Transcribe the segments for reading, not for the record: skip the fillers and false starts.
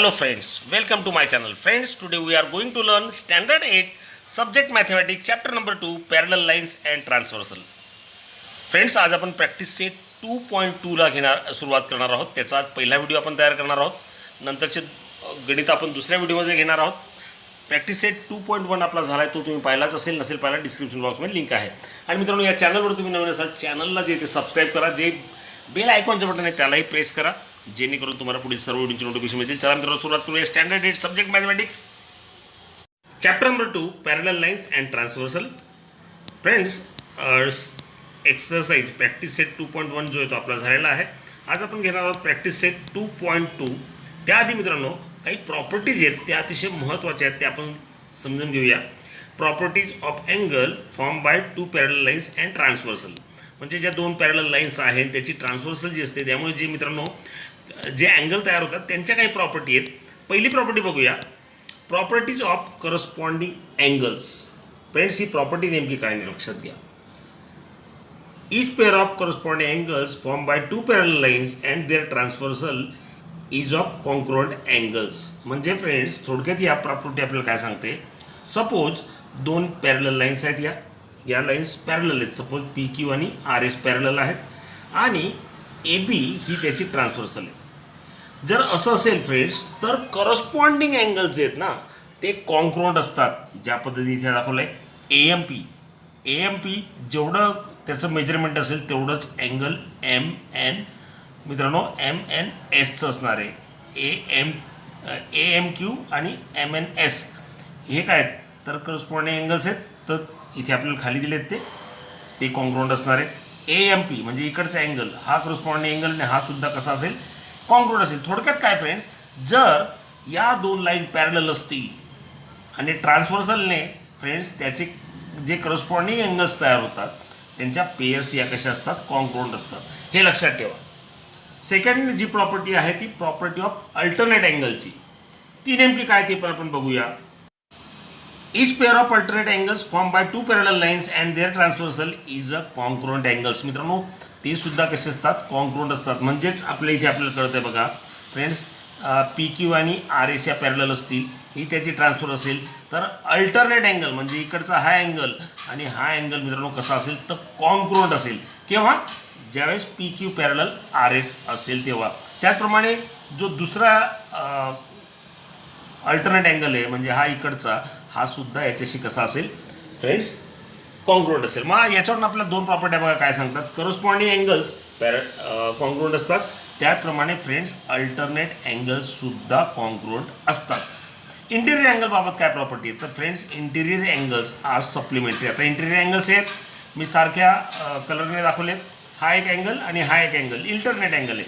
Hello friends, welcome to my channel. Friends, today we are going to learn Standard 8 Subject Mathematics Chapter number 2 Parallel Lines and Transversal. Friends, आज आपण practice set 2.2 ला सुरुवात करणार आहोत. त्याचा आज पहिला व्हिडिओ आपण तयार करणार आहोत. नंतरचे गणित आपण दुसऱ्या व्हिडिओमध्ये घेणार आहोत. प्रॅक्टिस सेट 2.1 आपला झाला आहे, तो तुम्ही पाहिलाच असेल, नसेल पाहिला डिस्क्रिप्शन बॉक्समध्ये लिंक आहे. आणि मित्रांनो, या चॅनलवर तुम्ही नवीन असाल चॅनलला जे ते सबस्क्राईब करा, जे बेल आयकॉनचं बटन आहे त्यालाही प्रेस करा, जेणेकरून तुम्हाला पुढील सर्व व्हिडिओची नोटिफिकेशन मिळतील. चला मित्रांनो, सुरुवात करूया. Standard 8 subject mathematics chapter number 2 parallel lines and transversal. Friends, exercise practice set 2.1 जो आहे तो आपला झालेला आहे. आज आपण घेणार आहोत प्रॅक्टिस सेट 2.2. त्याआधी मित्रांनो, काही प्रॉपर्टीज आहेत त्या अतिशय महत्त्वाच्या आहेत, त्या आपण समजून घेऊया. Properties of angle form by two parallel lines and transversal. म्हणजे ज्या दोन पॅरलल लाईन्स आहेत त्याची ट्रान्सव्हर्सल जी असते, त्यामुळे जे मित्रांनो जे अँगल तयार होतात त्यांच्या काही प्रॉपर्टी आहेत. पहिली प्रॉपर्टी बघूया, properties of corresponding angles. Friends, he property नेमकी काय नाही लक्षात घ्या. Each pair of corresponding angles formed by two parallel lines and their transversal is of congruent angles. म्हणजे फ्रेंड्स, थोडक्यात या प्रॉपर्टी आपल्याला काय सांगते, सपोज दोन पॅरलल लाईन्स आहेत, या लाईन्स पॅरलल आहेत. सपोज पी क्यू आणि आर एस पॅरलल आहेत आणि ए बी ही त्याची ट्रान्सव्हर्सल आहे. जर असं असेल फ्रेंड्स, तर करस्पॉन्डिंग अँगल्स जे आहेत ना ते कॉन्ग्रुएंट असतात. ज्या पद्धतीने इथे दाखवलं आहे, ए एम पी जेवढं त्याचं मेजरमेंट असेल तेवढंच अँगल एम एन मित्रांनो एम एन एसचं असणार आहे. ए एम क्यू आणि एम एन एस हे काय आहेत, तर करस्पॉन्डिंग अँगल्स आहेत. तर इथे आपल्याला खाली दिले आहेत ते कॉन्ग्रुएंट असणार आहे. ए एम पी म्हणजे इकडचा अँगल हा करस्पॉन्डिंग अँगल आणि हा सुद्धा कसा असेल, कॉन्ग्रुएंट असेल. थोडक्यात काय फ्रेंड्स, जर या दोन लाईन पॅरलल असतील आणि ट्रान्सव्हर्सलने फ्रेंड्स त्याचे जे करस्पॉन्डिंग अँगल्स तयार होतात त्यांच्या पेयर्स या कशा असतात, कॉन्ग्रुएंट असतात. हे लक्षात ठेवा. सेकंड जी प्रॉपर्टी आहे ती प्रॉपर्टी ऑफ अल्टरनेट अँगलची. ती नेमकी काय ते पण आपण बघूया. Each pair of alternate angles formed by two parallel lines and their transversal is a congruent angles. मित्रांनो, ते सुद्धा कसे असतात, कॉन्ग्रुएंट असतात. म्हणजेच आपल्या इथे आपल्याला कळतंय बघा फ्रेंड्स, पी क्यू आणि आर एस या पॅरलल असतील, ही त्याची ट्रान्सफर असेल, तर अल्टरनेट अँगल म्हणजे इकडचा हा अँगल आणि हा अँगल मित्रांनो कसा असेल, तर कॉन्ग्रुएंट असेल. केव्हा, ज्यावेळेस P Q parallel R S असेल तेव्हा. त्याचप्रमाणे जो दुसरा अल्टरनेट अँगल आहे म्हणजे हा इकडचा, हा सुद्धा याच्याशी कसा असेल फ्रेंड्स, कॉन्ग्रुएंट असेल. मग याच्यावरून आपल्या दोन प्रॉपर्ट्या बघा काय सांगतात. करस्पॉन्डिंग अँगल्स कॉन्ग्रुएंट असतात, त्याचप्रमाणे फ्रेंड्स अल्टरनेट अँगल्स सुद्धा कॉन्ग्रुएंट असतात. इंटिरियर अँगल बाबत काय प्रॉपर्टी आहे, तर friends interior angles are supplementary. आता इंटिरियर अँगल्स आहेत, मी सारख्या कलरने दाखवलेत. हा एक अँगल आणि हा एक अँगल इंटरनेट अँगल आहे.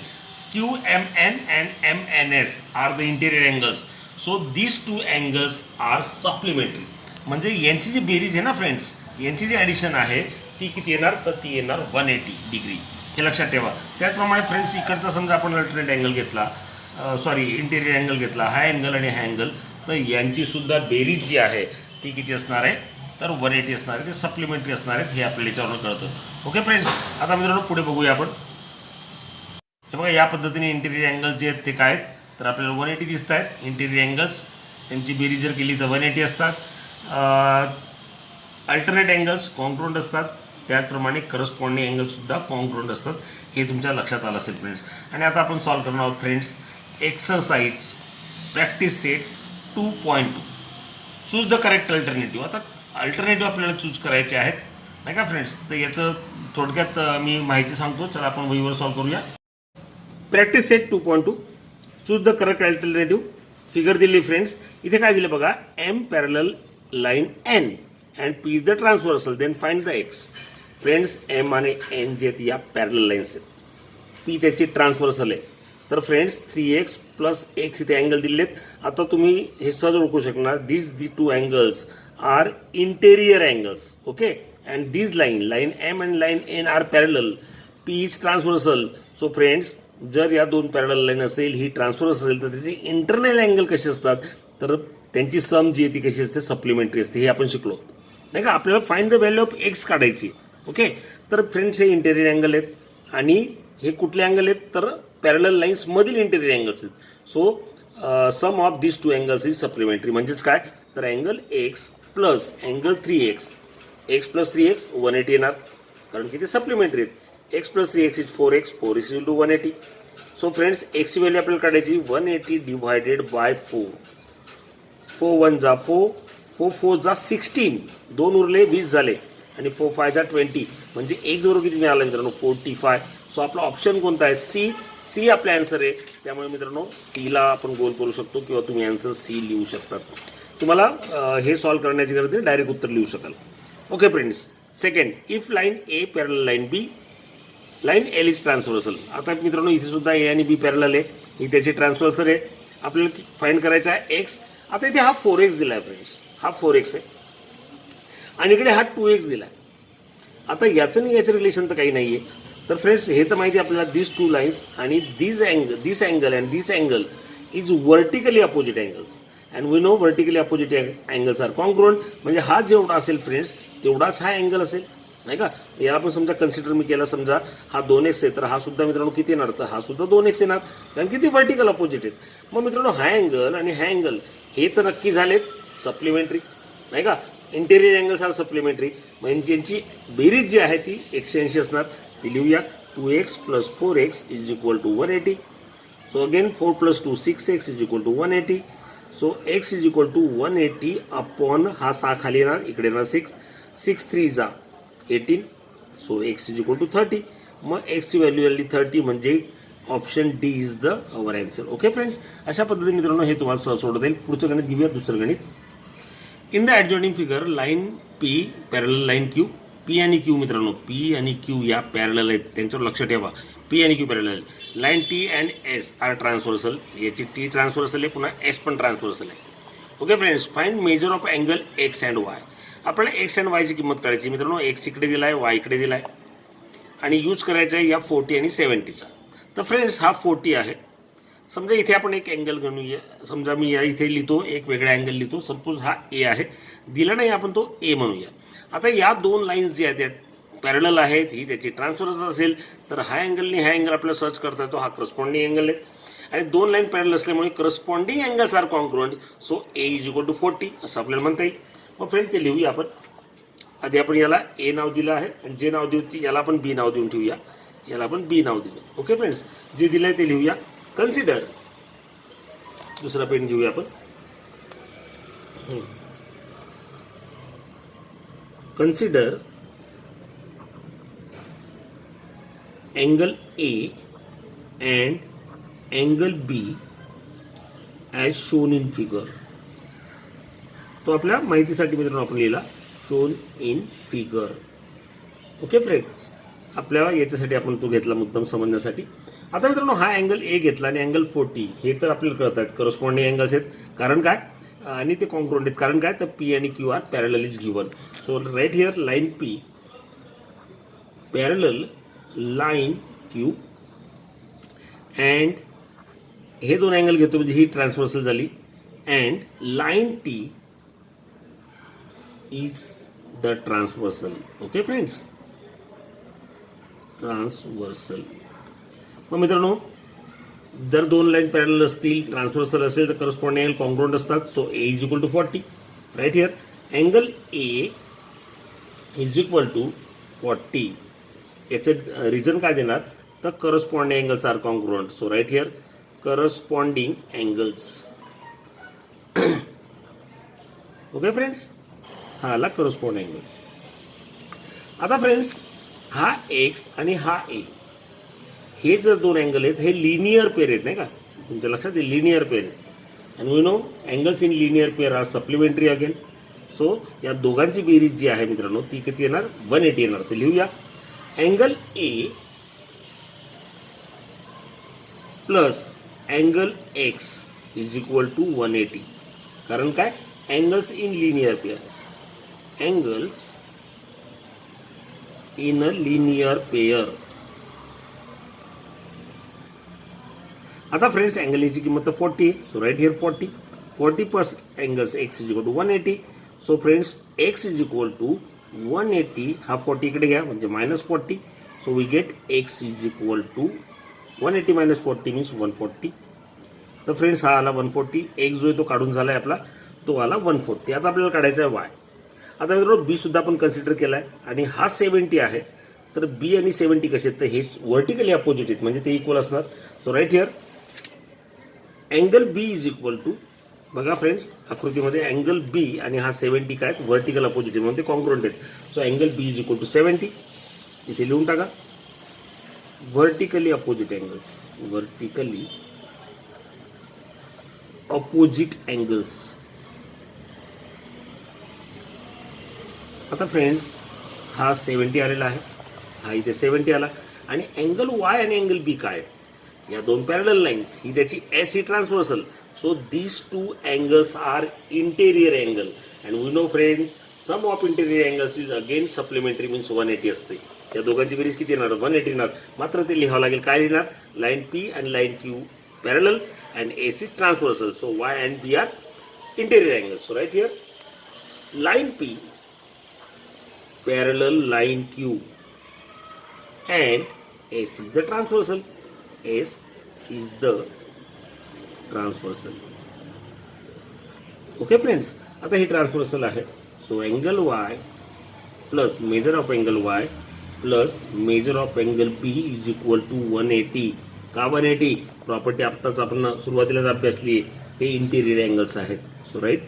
Q M N and M N S are the interior angles. So these two angles are supplementary. म्हणजे यांची जी बेरीज आहे ना फ्रेंड्स, यांची जी ॲडिशन आहे ती किती येणार, तर ती येणार 180 डिग्री. हे लक्षात ठेवा. त्याचप्रमाणे फ्रेंड्स, इकडचा समजा आपण अल्टरनेट अँगल घेतला, इंटिरियर अँगल घेतला, हा अँगल आणि हा अँगल, तर यांची सुद्धा बेरीज जी आहे ती किती असणार आहे, तर 180 असणार आहे. ते सप्लिमेंटरी असणार आहेत, हे आपल्याला याच्यावरून कळतं. ओके फ्रेंड्स, आता मित्रांनो पुढे बघूया आपण. हे बघा, या पद्धतीने इंटिरियर अँगल्स जे आहेत ते काय आहेत, तर आपल्याला 180 दिसत आहेत. इंटिरियर अँगल्स त्यांची बेरीज जर केली तर 180 असतात. अल्टरनेट अँगल्स कॉन्ग्रुएंट असतात, त्याचप्रमाणे करस्पॉन्डिंग अँगलसुद्धा कॉन्ग्रुएंट असतात. हे तुमच्या लक्षात आलं असेल फ्रेंड्स. आणि आता आपण सॉल्व करणार आहोत friends exercise practice set 2.2. Choose the correct alternative. आता अल्टरनेटिव्ह आपल्याला चूज करायचे आहेत नाही का फ्रेंड्स, तर याचं थोडक्यात मी माहिती सांगतो. चला आपण वहीवर सॉल्व करूया. Practice set 2.2. Choose the correct alternative. Figure दिली फ्रेंड्स, इथे काय दिलं बघा, M parallel line N and P is the transversal, then find the X. Friends, M आणि एन जे आहेत या पॅरलल लाईन्स आहेत, पी त्याची ट्रान्सव्हर्सल आहे. तर फ्रेंड्स 3x प्लस एक्स इथे अँगल दिलेत. आता तुम्ही हे सहज ओळखू शकणार, this the two angles are interior angles. Okay, and this line M and line N are parallel, P is transversal. So friends, जर या दोन पॅरलल लाईन असेल, ही ट्रान्सव्हर्स असेल, तर त्याचे इंटरनल अँगल कसे असतात, तर त्यांची सम जी आहे ती कशी असते, सप्लिमेंटरी असते. हे आपण शिकलो नाही का. आपल्याला find the value of X काढायची. ओके, तर फ्रेंड्स हे इंटेरियर अँगल आहेत आणि हे कुठले अँगल आहेत, तर पॅरलल लाईन्स मधील इंटेरियर अँगल्स आहेत. So sum of this two angles is supplementary. म्हणजेच काय तर angle X plus angle 3x, X plus 3x 180 येणार, कारण की ते सप्लिमेंटरी आहेत. X plus 3x is 4x, 4 is to 180. So friends एक्सची व्हॅल्यू आपल्याला काढायची 180 डिवायडेड बाय 4. 4 1 जा 4, 4 4 जा 16, 2 उरले 20 झाले, आणि 4 5 जा 20, म्हणजे एक जवळ किती मिळाला मित्रांनो 45. सो आपला ऑप्शन कोणता आहे सी. सी आपला आन्सर आहे. त्यामुळे मित्रांनो सीला आपण गोल करू शकतो किंवा तुम्ही आन्सर सी लिहू शकतात. तुम्हाला हे सॉल्व करण्याची गरज नाही, डायरेक्ट उत्तर लिहू शकाल. Okay friends. Second, if line A parallel line B, line L is transversal. आता मित्रांनो इथे सुद्धा ए आणि बी पॅरलल आहे, ही त्याची ट्रान्सव्हर्सल आहे. आपल्याला फाइंड करायचा आहे एक्स. आता इथे हा 4x दिला आहे फ्रेंड्स, हा 4x आहे, आणि इकडे हा 2x दिला आहे. आता याचं आणि याचं रिलेशन तर काही नाही आहे. तर फ्रेंड्स हे तर माहिती आहे आपल्याला, दिस टू लाईन्स आणि this angle and this angle is vertically opposite angles, and we know vertically opposite angles are congruent. म्हणजे हा जेवढा असेल फ्रेंड्स तेवढाच हा अँगल असेल, नाही का. याला पण समजा कन्सिडर मी केला, समजा हा 2x आहे, तर हा सुद्धा मित्रांनो किती येणार, तर हा सुद्धा 2x येणार, कारण की ते व्हर्टिकल अपोजिट आहेत. मग मित्रांनो हा अँगल आणि हा अँगल हे तर नक्की झालेत सप्लिमेंटरी, नाही का. इंटेरियर अँगल्स आर सप्लिमेंटरी, म्हणजे यांची बेरीज जी आहे ती 180 असणार. ती लिहूया 2x plus 4x is equal to 180. So again 4 plus 2 6x is equal to 180. So x is equal to 180 upon हा 6 खाली येणार, इकडे येणार 6, 6 3 जा 18. So x is equal to 30. मग x ची व्हॅल्यू आली 30, म्हणजे option D is the our answer. Okay friends, अशा पद्धतीने मित्रांनो हे तुम्हाला सहज सोडवता येईल. पुढचं गणित घेऊया, दुसरं गणित. In the adjoining figure line P parallel line Q. P आणि क्यू मित्रांनो, पी आणि क्यू या पॅरलल आहेत, त्यांच्यावर लक्ष ठेवा. पी आणि Q parallel. Line T and S are transversal. याची टी ट्रान्सव्हर्सल आहे, पुन्हा एस पण ट्रान्सव्हर्सल आहे. Okay friends, find measure of angle X and Y. आपल्याला एक्स अँड वायची किंमत काढायची मित्रांनो. एक्स इकडे दिला आहे, वाय इकडे दिला आहे, आणि यूज करायचा आहे या 40 आणि 70चा. तर फ्रेंड्स हा 40 आहे. समजा इथे आपण एक अँगल घेऊया, समजा मी या इथे लिहितो, एक वेगळा अँगल लिहितो. सपोज हा ए आहे, दिला नाही आपण तो ए म्हणूया. आता या दोन लाईन्स ज्या आहेत त्या पॅरलल आहेत, ही त्याची ट्रान्सफरन्स असेल, तर हा अँगलने हा अँगल आपल्याला सर्च करता येतो. हा करस्पॉन्डिंग अँगल आहेत, आणि दोन लाईन पॅरलल असल्यामुळे corresponding angles are congruent. So A is equal to 40 असं आपल्याला म्हणता येईल. मग फ्रेंड ते लिहूया आपण. आधी आपण याला ए नाव दिलं आहे, आणि जे नाव देऊ याला आपण बी नाव देऊन ठेवूया. याला आपण बी नाव दिलं. ओके फ्रेंड्स, जे दिलं आहे ते लिहूया. कन्सिडर, दुसरा पेन घेऊया आपण. Consider angle A and angle B as shown in figure. तो आपल्या माहितीसाठी मित्रांनो आपण लिहिला, shown in figure. Okay friends, आपल्याला याच्यासाठी आपण तो घेतला मुद्दाम समजण्यासाठी. आता मित्रांनो हा अँगल ए घेतला आणि अँगल 40 हे तर आपल्याला कळत आहेत करस्पॉन्डिंग अँगल्स आहेत. कारण काय, आणि ते कॉन्ग्रुएंट आहेत. कारण काय, तर पी आणि Q are parallel is given. So right here line P parallel line Q, and हे दोन अँगल घेतो म्हणजे ही ट्रान्सव्हर्सल झाली, and line T is the transversal. Okay friends, transversal. मग मित्रांनो जर दोन लाईन पॅरलल असतील, ट्रान्सव्हर्सल असेल, तर करस्पॉन्डिंग अँगल कॉन्ग्रुएंट असतात. So A is equal to 40. Right here angle A is equal to 40. याचं रिझन काय देणार, तर corresponding angles are congruent. So right here corresponding angles. Okay friends, हा आला करस्पॉन्डिंग अँगल्स. आता फ्रेंड्स हा एक्स आणि हा ए हे जर दोन अँगल आहेत, हे लिनियर पेअर आहेत, नाही का. तुमच्या लक्षात आहे लिनियर पेअर आहेत, आणि we know angles in linear pair are supplementary again. So या दोघांची बेरीज जी आहे मित्रांनो ती किती येणार, 180 येणार. तर लिहूया angle A plus angle X is equal to 180. कारण काय, angles in linear pair, angles in a linear pair. आता फ्रेंड्स अँगल एची किंमत तर 40. So right here 40 plus angles X is equal to 180. So friends X is equal to 180, हा 40 इकडे घ्या म्हणजे -40. So we get X is equal to 180 - 40 means 140. तर friends हा आला 140, एक्स जो आहे तो काढून झाला आहे आपला, तो आला 140. आता आपल्याला काढायचा आहे वाय. आता मित्रांनो बी सुद्धा आपण कन्सिडर केला आहे आणि हा 70 आहे. तर बी आणि 70 कसे आहेत, तर हे व्हर्टिकली अपोजिट आहेत म्हणजे ते इक्वल असणार. So right here angle B is equal to, बघा फ्रेंड्स आकृतीमध्ये अँगल बी आणि हा 70 काय आहेत, व्हर्टिकल अपोजिट म्हणून ते कॉन्ग्रुएंट आहेत. So angle B is equal to 70, इथे लिहून टाका. Vertically opposite angles, vertically opposite angles. आता फ्रेंड्स हा 70 आलेला आहे, हा इथे 70 आला आणि अँगल वाय आणि अँगल बी काय आहेत, या दोन पॅरलल लाईन्स, ही त्याची एस ही transversal. So these two angles are interior angle and we know friends sum of interior angles is again supplementary means 180 असते. या दोघांची बेरीज किती येणार, 180 येणार. मात्र ते लिहावं लागेल, काय लिहिणार, लाईन पी आणि line Q parallel and S is transversal. So Y and B are interior angles. So right here line P parallel line Q and S is the transversal. S is the transversal. Okay friends, आता हे transversal आहे. So angle Y plus measure of angle Y plus measure of angle B is equal to 180. का 180? Property आत्ताच आपण सुरुवातीलाच अभ्यासली आहे, ते इंटिरियर अँगल्स आहेत. सो राईट,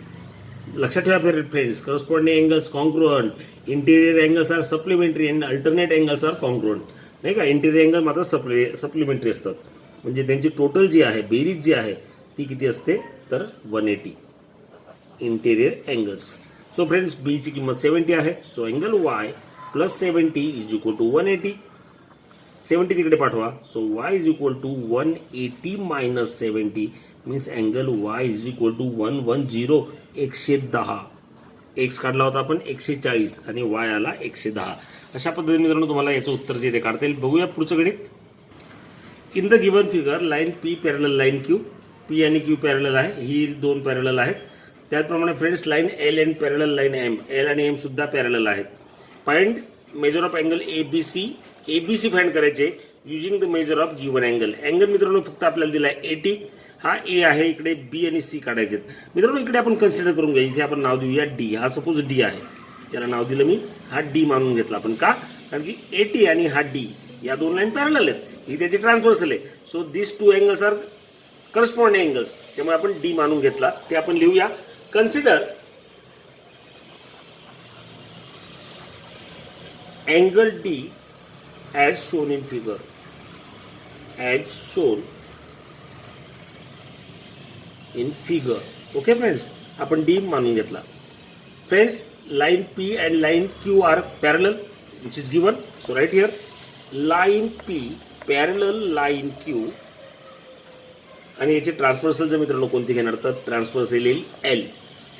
लक्षात ठेवा friends, corresponding angles congruent, interior angles are supplementary and alternate angles are congruent. नाही का, इंटिरियर अँगल मात्र सप्लिमेंटरी असतात म्हणजे त्यांची टोटल जी आहे, बेरीज जी आहे ती किती असते, तर 180 इंटिरियर अँगल्स. सो फ्रेंड्स बीची किंमत 70 आहे. So angle Y plus 70 is equal to 180. 70 तिकडे पाठवा. So Y is equal to 180 minus 70 means angle Y is equal to 110, 110. X काढला होता आपण 140 आणि वाय आला 110. अशा पद्धतीने मित्रांनो तुम्हाला याचं उत्तर जे ते काढता येईल. बघूया पुढचं गणित. In the given figure line P parallel line Q, P आणि क्यू पॅरलल आहे, ही दोन पॅरलल आहेत. त्याचप्रमाणे friends line L and parallel line M, L आणि एम सुद्धा पॅरलल आहेत. Find measure of angle A B C. A B C find करायचे using the measure of given angle. Angle मित्रांनो फक्त आपल्याला दिला आहे 80, हा ए आहे, इकडे बी आणि सी काढायचे मित्रांनो. इकडे आपण कन्सिडर करून घ्या, इथे आपण नाव देऊया डी. हा सपोज डी आहे, याला नाव दिलं मी, हा डी मानून घेतला आपण. का, कारण की 80 आणि हा डी या दोन लाईन पॅरलल आहेत, ही त्याची ट्रान्सव्हर्सल आहे. So this two angles are corresponding angles, त्यामुळे आपण डी मानून घेतला. ते आपण लिहूया. Consider angle D as shown in figure, as shown in figure. Okay friends, आपण डी मानून घेतला. Friends line P and line Q are parallel which is given. So right here line P parallel line Q आणि याचे transversal जर मित्रांनो कोणते घेणार, तर ट्रान्सव्हर्सल येईल L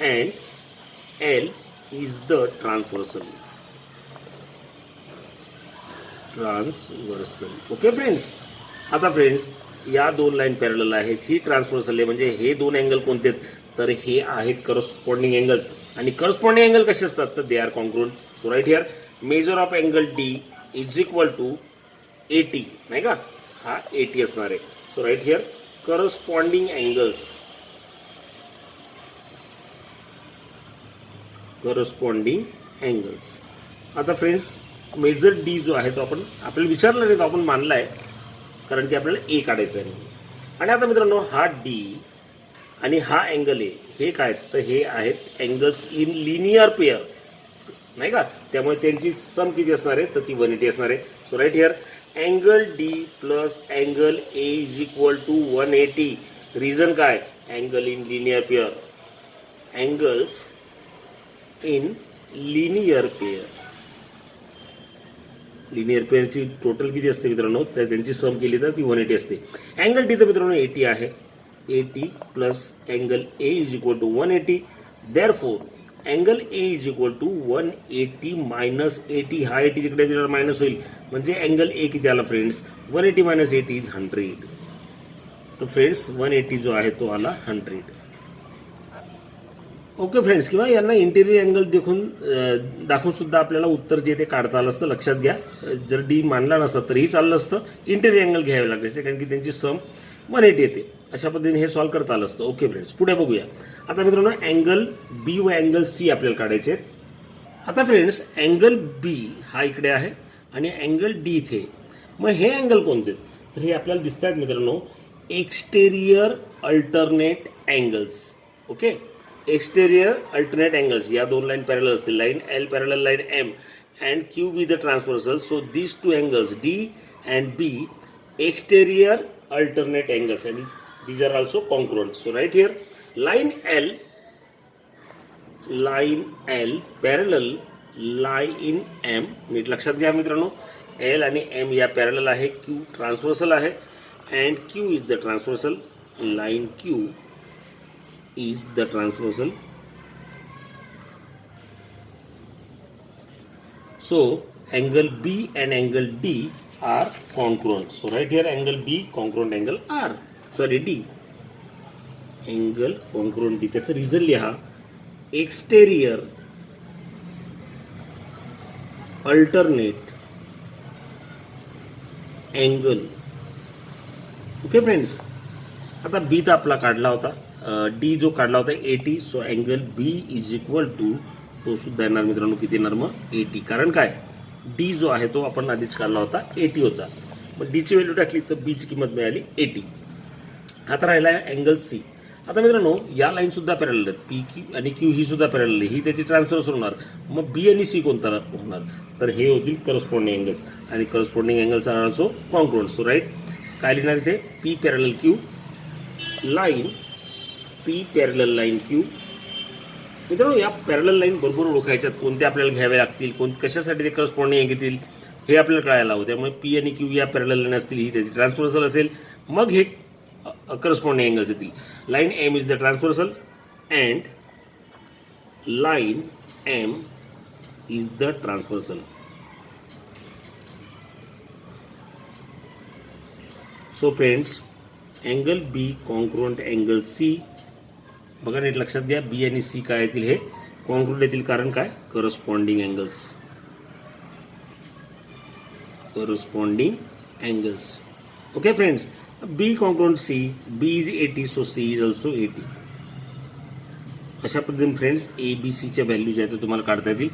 and L is the transversal. Okay friends, आता फ्रेंड्स या दोन लाईन पॅरलल आहेत, ही ट्रान्सव्हर्सल आहे म्हणजे हे दोन अँगल कोणते आहेत, तर हे आहेत करस्पॉन्डिंग अँगल्स. आणि करस्पॉन्डिंग अँगल कसे असतात, तर they are congruent. So right here measure of angle D is equal to 80, नाही का, हा 80 असणार आहे. So right here corresponding angles, corresponding angles. आता फ्रेंड्स मेजर डी जो आहे तो आपण आपल्याला विचारलं नाही, तो आपण मानला आहे कारण की आपल्याला ए काढायचं आहे. आणि आता मित्रांनो हा डी आणि हा अँगल ए हे काय, तर हे आहेत अँगल्स इन लिनियर पेअर, नाही का, त्यामुळे त्यांची सम किती असणार आहे, तर ती 180 असणार आहे. So right here angle D plus angle A is equal to 180. Reason काय, angle in linear pair, angles in linear pair. Linear पेअरची टोटल किती असते मित्रांनो, तर त्यांची सम केली तर ती 180 असते. अँगल डी तर मित्रांनो 80 आहे, 80 plus angle A is equal to 180. Therefore angle A is equal to 180 minus 80. हा 80 तिकडे मायनस होईल म्हणजे अँगल ए किती आला फ्रेंड्स, 180 मायनस 80 इज 100. तर फ्रेंड्स 180 जो आहे तो आला 100. ओके फ्रेंड्स, किंवा यांना इंटेरियर अँगल दाखवून सुद्धा आपल्याला उत्तर जे ते काढता आलं असतं. लक्षात घ्या, जर डी मानला नसतं तरीही चाललं असतं, इंटेरियर अँगल घ्यावे लागले असते कारण की त्यांची सम 180 येते. अशा पद्धतीने हे सॉल्व्ह करता आलं असतं. ओके फ्रेंड्स, पुढे बघूया. आता मित्रांनो अँगल बी व अँगल सी आपल्याला काढायचे आहेत. आता फ्रेंड्स अँगल बी हा इकडे आहे आणि अँगल डी इथे. मग हे अँगल कोणते? तर हे आपल्याला दिसत आहेत मित्रांनो exterior alternate angles. Okay, exterior alternate angles. या दोन लाईन पॅरलल असतील, line L parallel line M and Q with the transversal. So this two angles D and B exterior alternate angles and these are also congruent. So right here line L parallel line M. नीट लक्षात घ्या मित्रांनो, L आणि M या parallel आहे, Q transversal आहे and Q is the transversal. line Q is the transversal. So angle B and angle D are congruent. So right here angle B congruent angle R. Sorry D. Angle congruent D. त्याचं reason लिहा. Exterior alternate angle. Okay friends, आता बी तर आपला काढला होता, D जो काढला होता 80. So angle B is equal to, तो सुद्धा येणार मित्रांनो किती येणार मग 80. कारण काय, डी जो आहे तो आपण आधीच काढला होता 80 होता. मग डीची व्हॅल्यू टाकली तर बीची किंमत मिळाली 80. आता राहिला आहे अँगल सी. आता मित्रांनो या लाईन सुद्धा पॅरलल आहेत, पी क्यू आणि क्यू ही सुद्धा पॅरलल आहे, ही त्याची ट्रान्सफर्स होणार. मग बी आणि सी कोणता होणार? तर हे होतील करस्पॉन्डिंग अँगल्स आणि corresponding angles are also congruent. So right काय लिहिणार इथे? P parallel Q line P parallel line Q. मित्रांनो या पॅरलल लाईन बरोबर ओळखायच्यात, कोणत्या आपल्याला घ्याव्या लागतील, कशासाठी ते करस्पॉन्डिंग येतील हे आपल्याला कळायला हवं. त्यामुळे पी आणि क्यू या पॅरलल लाईन असतील, ही त्याची ट्रान्सव्हर्सल असेल, मग हे करस्पॉन्डिंग अँगल्स येतील. Line M is the transversal and line M is the transversal. So friends angle B congruent angle C. बघा नीट लक्षात घ्या, बी आणि सी काय येतील? हे कॉन्ग्रुएंट येतील. कारण काय? Corresponding angles. Corresponding angles. Okay friends, B congruent C, B is 80 so C is also 80. अशा पद्धतीने फ्रेंड्स ए बी सीच्या व्हॅल्यूज आहेत तुम्हाला काढता येतील.